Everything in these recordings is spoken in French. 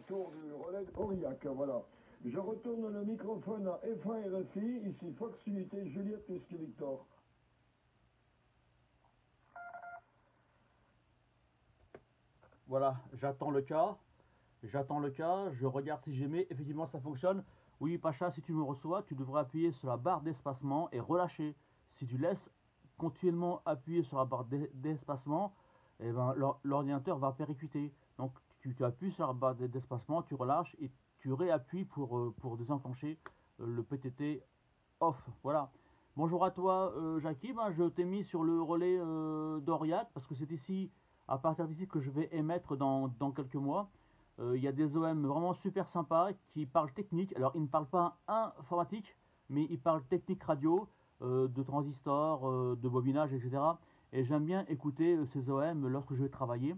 autour du relais d'Aurillac. Voilà. Je retourne le microphone à F1 RFI, ici Fox Unité, Juliette Whisky Victor. Voilà, j'attends le cas. Je regarde si j'aimais, effectivement ça fonctionne. Oui, Pacha, si tu me reçois, tu devrais appuyer sur la barre d'espacement et relâcher. Si tu laisses continuellement appuyer sur la barre d'espacement, eh ben, l'ordinateur va péricliter. Donc tu appuies sur la barre d'espacement, tu relâches et tu réappuies pour désenclencher le PTT off. Voilà. Bonjour à toi, Jackie. Ben, je t'ai mis sur le relais d'Aurillac parce que c'est ici, à partir d'ici, que je vais émettre dans quelques mois. Il y a des OM vraiment super sympas qui parlent technique. Alors, ils ne parlent pas informatique, mais ils parlent technique radio, de transistors, de bobinage, etc. Et j'aime bien écouter ces OM lorsque je vais travailler.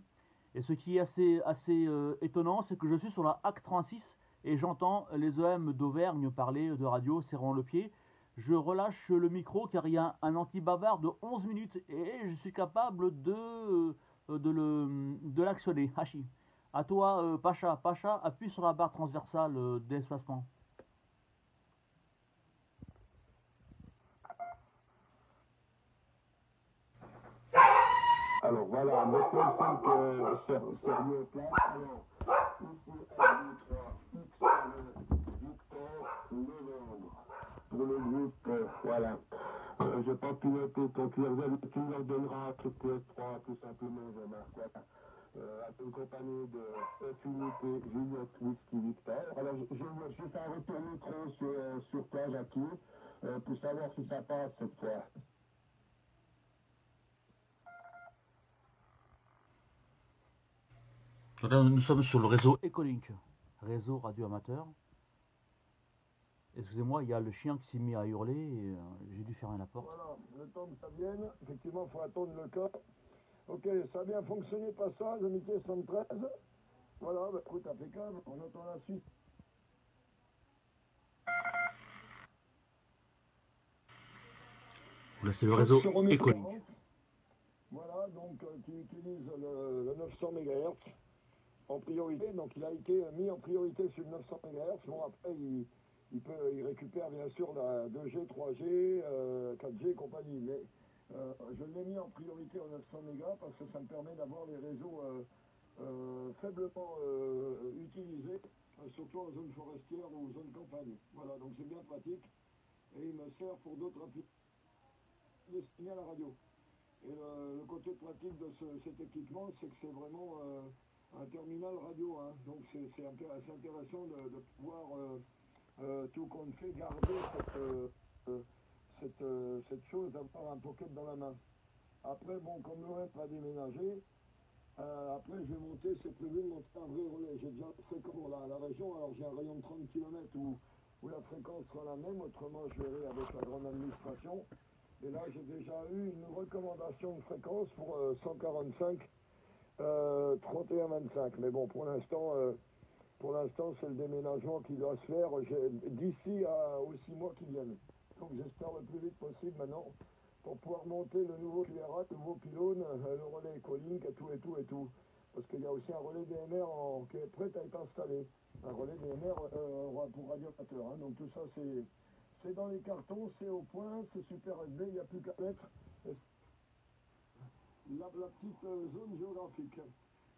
Et ce qui est assez étonnant, c'est que je suis sur la HAC 36 et j'entends les OM d'Auvergne parler de radio serrant le pied. Je relâche le micro car il y a un anti-bavard de 11 minutes et je suis capable de l'actionner. Hachi. À toi, Pacha. Pacha, appuie sur la barre transversale d'espacement. Alors voilà, mettons 5 sérieux place. Alors, ici 1, 2, 3, X, Victor, Novembre. Pour le groupe, voilà. Je peux piloter ton curseur, tu leur donneras ce PS3 tout simplement, Jean-Marc. Voilà. Accompagné de F-Unité, Juliette, Whisky, Victor. Alors, je vais faire un retour micro sur toi, Jackie, pour savoir si ça passe cette fois. Nous sommes sur le réseau Ecolink, réseau radio amateur. Excusez-moi, il y a le chien qui s'est mis à hurler et j'ai dû fermer la porte. Voilà, le temps que ça vienne, effectivement, il faut attendre le cas. Ok, ça a bien fonctionné, passage, unité 113. Voilà, bah, écoute, impeccable, on attend la suite. Là, c'est le réseau Ecolink. Voilà, donc qui utilise le 900 MHz en priorité. Donc il a été mis en priorité sur le 900 MHz. Bon, après, il récupère bien sûr la 2G, 3G, 4G et compagnie. Mais je l'ai mis en priorité au 900 MHz parce que ça me permet d'avoir les réseaux faiblement utilisés, surtout en zone forestière ou zone campagne. Voilà, donc c'est bien pratique. Et il me sert pour d'autres applications destinées à la radio. Et le côté pratique de cet équipement, c'est que c'est vraiment un terminal radio. Hein. Donc c'est intéressant de pouvoir, tout compte fait, garder cette chose d'avoir un pocket dans la main. Après, bon, comme le reste va déménager, après je vais monter, c'est prévu de monter un vrai relais. J'ai déjà fait comme la région, alors j'ai un rayon de 30 km où la fréquence sera la même, autrement je verrai avec la grande administration. Et là, j'ai déjà eu une recommandation de fréquence pour 145, 31-25. Mais bon, pour l'instant, c'est le déménagement qui doit se faire d'ici aux 6 mois qui viennent. Donc, j'espère le plus vite possible maintenant pour pouvoir monter le nouveau QRA, le nouveau pylône, le relais Ecolink et tout. Parce qu'il y a aussi un relais DMR qui est prêt à être installé. Un relais DMR pour radioamateur. Hein. Donc, tout ça, c'est dans les cartons, c'est au point, c'est super SD, il n'y a plus qu'à mettre la petite zone géographique.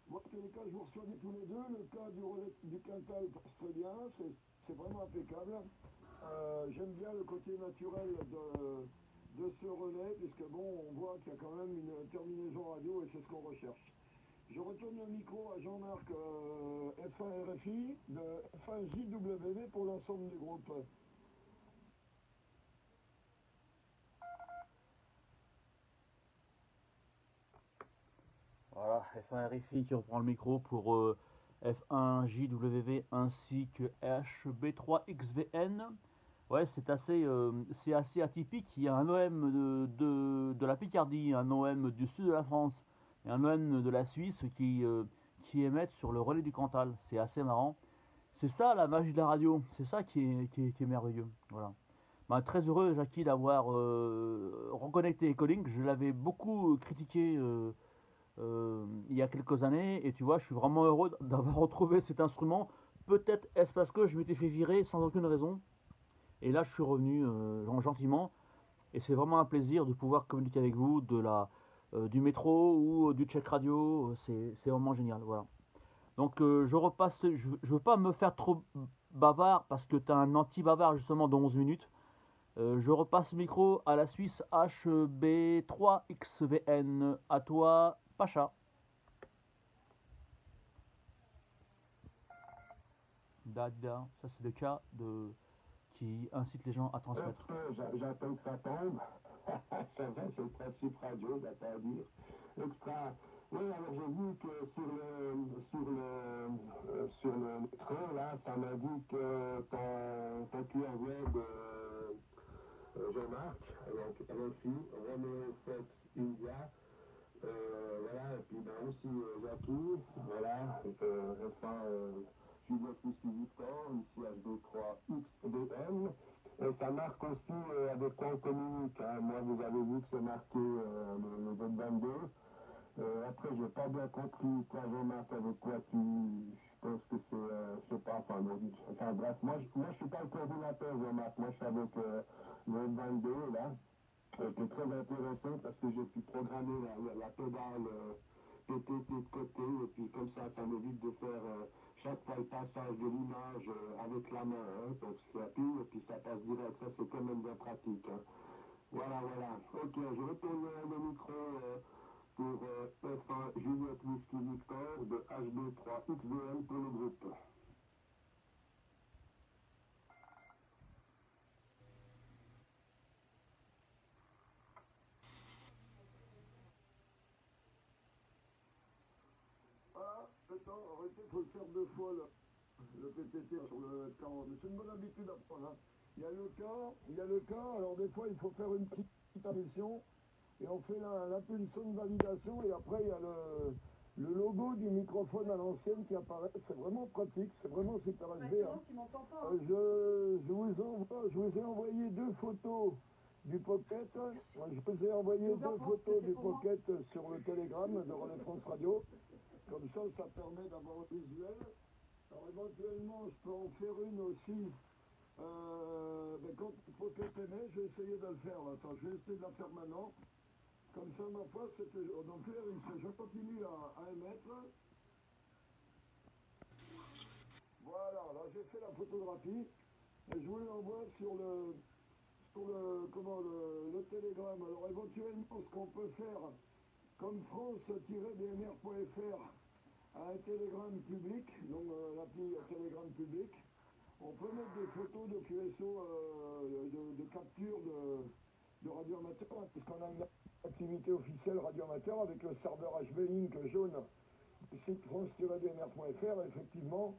Moi, en tous les cas, je vous reçois tous les deux. Le cas du relais du Quintal passe très bien, c'est vraiment impeccable. J'aime bien le côté naturel de ce relais, puisque bon, on voit qu'il y a quand même une terminaison radio et c'est ce qu'on recherche. Je retourne le micro à Jean-Marc F1 RFI de F1 JWV pour l'ensemble du groupe. Voilà, F1 RFI qui reprend le micro pour F1 JWV ainsi que HB3XVN. Ouais, c'est assez atypique. Il y a un OM de la Picardie, un OM du sud de la France et un OM de la Suisse qui émettent sur le relais du Cantal. C'est assez marrant. C'est ça la magie de la radio. C'est ça qui est merveilleux. Voilà. Ben, très heureux, Jackie, d'avoir reconnecté Ecolink. Je l'avais beaucoup critiqué il y a quelques années, et tu vois, je suis vraiment heureux d'avoir retrouvé cet instrument. Peut-être est-ce parce que je m'étais fait virer sans aucune raison, et là je suis revenu gentiment, et c'est vraiment un plaisir de pouvoir communiquer avec vous du métro ou du check radio, c'est vraiment génial, voilà. Donc je repasse, je veux pas me faire trop bavard parce que tu as un anti-bavard justement dans 11 minutes. Je repasse le micro à la Suisse HB3XVN. À toi, Pacha. Dada, ça c'est le cas qui incite les gens à transmettre. J'attends que ça tombe. C'est vrai, c'est le principe radio, il n'y a pas à dire. Extra. Oui, alors j'ai vu que sur le métro, là, ça m'indique ton QR web Jean-Marc, donc RFI, Romeo Fox India. Voilà, et puis ben aussi Jackie, voilà, enfin, Juliette Whisky Victor, ici HB3XBM. Et ça marque aussi avec quoi on communique. Hein. Moi, vous avez vu que c'est marqué le 22. Après, j'ai pas bien compris, toi, Jean-Marc, avec quoi tu. Je pense que c'est. Je sais pas, enfin bref, moi, je suis pas le coordinateur, Jean-Marc. Moi, je suis avec le 22, là. Qui est très intéressant parce que j'ai pu programmer la pédale PTT de côté et puis comme ça m'évite de faire chaque fois le passage de l'image avec la main, hein, donc c'est rapide et puis ça passe direct, ça c'est quand même bien pratique. Hein. Voilà, voilà. Ok, je retourne le micro pour F1 Juliette Whisky Victor de HB3XVM pour le groupe. Ah, attends, arrêtez, il faut le faire deux fois le PTT sur le 40. C'est une bonne habitude à prendre. Hein. Il y a le cas, alors des fois il faut faire une petite impulsion et on fait l'impulsion de validation et après il y a le logo du microphone à l'ancienne qui apparaît. C'est vraiment pratique, c'est vraiment super agréable. Hein. Tu m'entends pas, hein. Je vous ai envoyé deux photos du Pocket. Je vous ai envoyé deux photos du Pocket sur le Telegram de Relais France Radio. Comme ça permet d'avoir un visuel. Alors éventuellement, je peux en faire une aussi. Quand le Pocket émet, je vais essayer de le faire. Attends, je vais essayer de la faire maintenant. Comme ça, ma foi, donc je continue à émettre. Voilà, là j'ai fait la photographie et je vous l'envoie sur le télégramme. Alors éventuellement, ce qu'on peut faire, comme France-dmr.fr a un télégramme public, donc l'appli télégramme public, on peut mettre des photos de QSO, de capture de radio amateur, hein, puisqu'on a une activité officielle radio amateur avec le serveur HB-Link jaune du site France-dmr.fr, effectivement.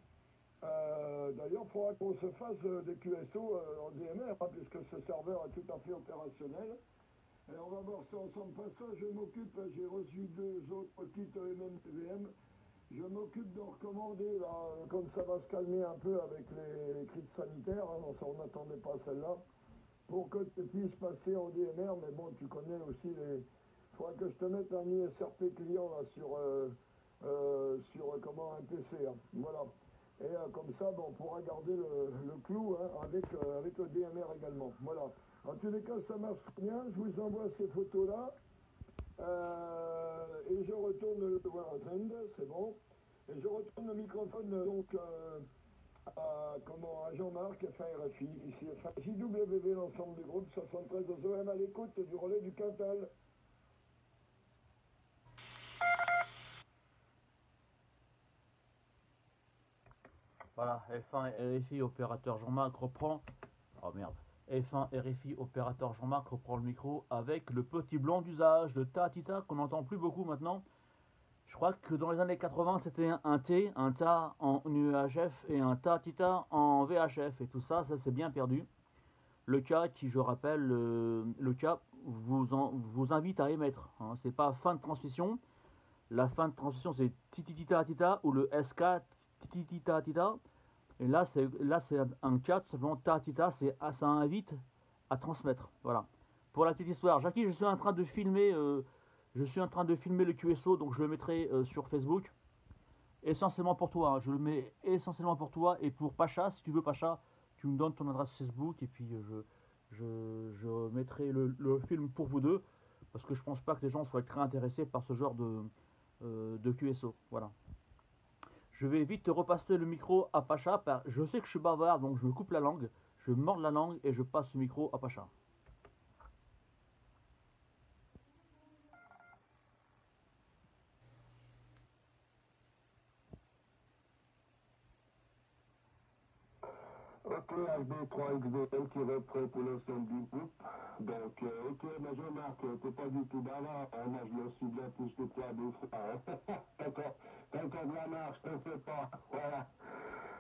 D'ailleurs, il faudra qu'on se fasse des QSO en DMR, hein, puisque ce serveur est tout à fait opérationnel. Et on va voir ça ensemble. Pas ça, je m'occupe, j'ai reçu deux autres kits MMTVM. Je m'occupe de recommander, là, comme ça va se calmer un peu avec les crises sanitaires, hein, on n'attendait pas celle-là, pour que tu puisses passer en DMR, mais bon, tu connais aussi les... Il faudra que je te mette un ISRP client là, sur un PC. Hein. Voilà. Et comme ça, ben, on pourra garder le clou hein, avec le DMR également. Voilà. En tous les cas, ça marche bien. Je vous envoie ces photos-là. Et je retourne le trend, c'est bon. Et je retourne le microphone donc à Jean-Marc, FRFI, ici JWV, l'ensemble du groupe 73 OM à l'écoute du relais du Quintal. Voilà, F1 RFI opérateur Jean-Marc reprend. Oh merde. F1 RFI opérateur Jean-Marc reprend le micro avec le petit blanc d'usage de Tatita qu'on n'entend plus beaucoup maintenant. Je crois que dans les années 80 c'était un T, un TA en UHF et un Tatita en VHF et tout ça, ça c'est bien perdu. Le cas qui, je rappelle, le cas vous invite à émettre. Hein. C'est pas fin de transmission. La fin de transmission c'est tititita tita ou le SK tititita tita. Et là c'est un cas tout simplement tatita, ça invite à transmettre. Voilà. Pour la petite histoire, Jackie, je suis en train de filmer Je suis en train de filmer le QSO, donc je le mettrai sur Facebook. Essentiellement pour toi, hein. Je le mets essentiellement pour toi et pour Pacha. Si tu veux Pacha, tu me donnes ton adresse Facebook et puis je mettrai le film pour vous deux. Parce que je pense pas que les gens soient très intéressés par ce genre de QSO. Voilà. Je vais vite repasser le micro à Pacha. Je sais que je suis bavard, donc je me coupe la langue. Je mords la langue et je passe le micro à Pacha. Ok, HB3XBM qui reprend pour l'ensemble du groupe. Donc, ok, mais je remarque, t'es pas du tout bavard. Moi, je le suis bien plus que toi deux fois. Hein. Quand de la marche, t'en fais pas. Voilà.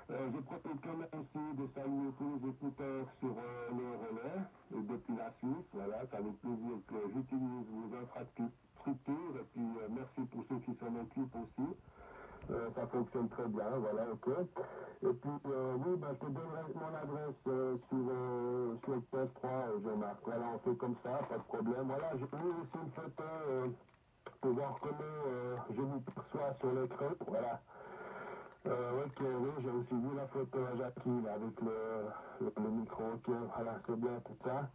Je profite quand même aussi de saluer tous les écouteurs sur le relais depuis la Suisse. Voilà, c'est avec plaisir que j'utilise vos infrastructures. Et puis, merci pour ceux qui s'en occupent aussi. Ça fonctionne très bien, voilà, ok. Et puis, oui, ben, je te donnerai mon adresse sur le PS3, Jean-Marc. Voilà, on fait comme ça, pas de problème. Voilà, j'ai mis aussi une photo pour voir comment je vous perçois sur l'écran, voilà. Ok, oui, j'ai aussi vu la photo à Jackie, là, avec le micro, ok, voilà, c'est bien tout ça.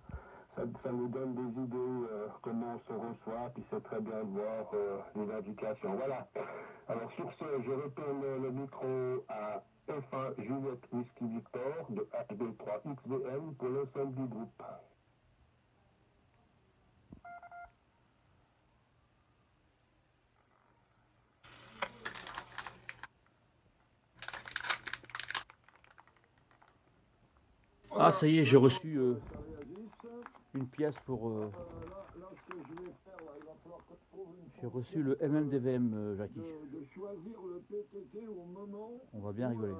Ça nous donne des idées comment on se reçoit, puis c'est très bien de voir les indications. Voilà. Alors sur ce, je retourne le micro à F1 Juliette Whisky Victor de HB3XBM pour l'ensemble du groupe. Ah, ça y est, j'ai reçu une pièce pour... Là, ce que je vais faire, là, il va falloir que je trouve une j'ai reçu le MMDVM, Jackie. de choisir le PTT au moment On va bien rigoler.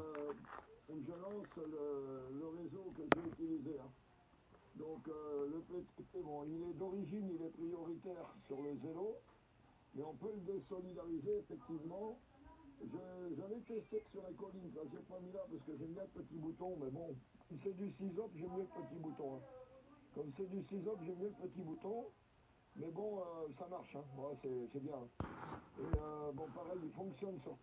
où je lance le réseau que j'ai utilisé. Hein. Donc le PTT, bon, il est d'origine, il est prioritaire sur le Zelo, mais on peut le désolidariser effectivement. J'en ai testé sur les collines, ça j'ai pas mis là parce que j'aime bien le petit bouton, mais bon, si c'est du 6-op, j'aime mieux le petit bouton. Hein. Comme c'est du 6-op, j'aime mieux le petit bouton. Mais bon, ça marche, hein. Ouais, c'est bien. Et bon, pareil, il fonctionne sur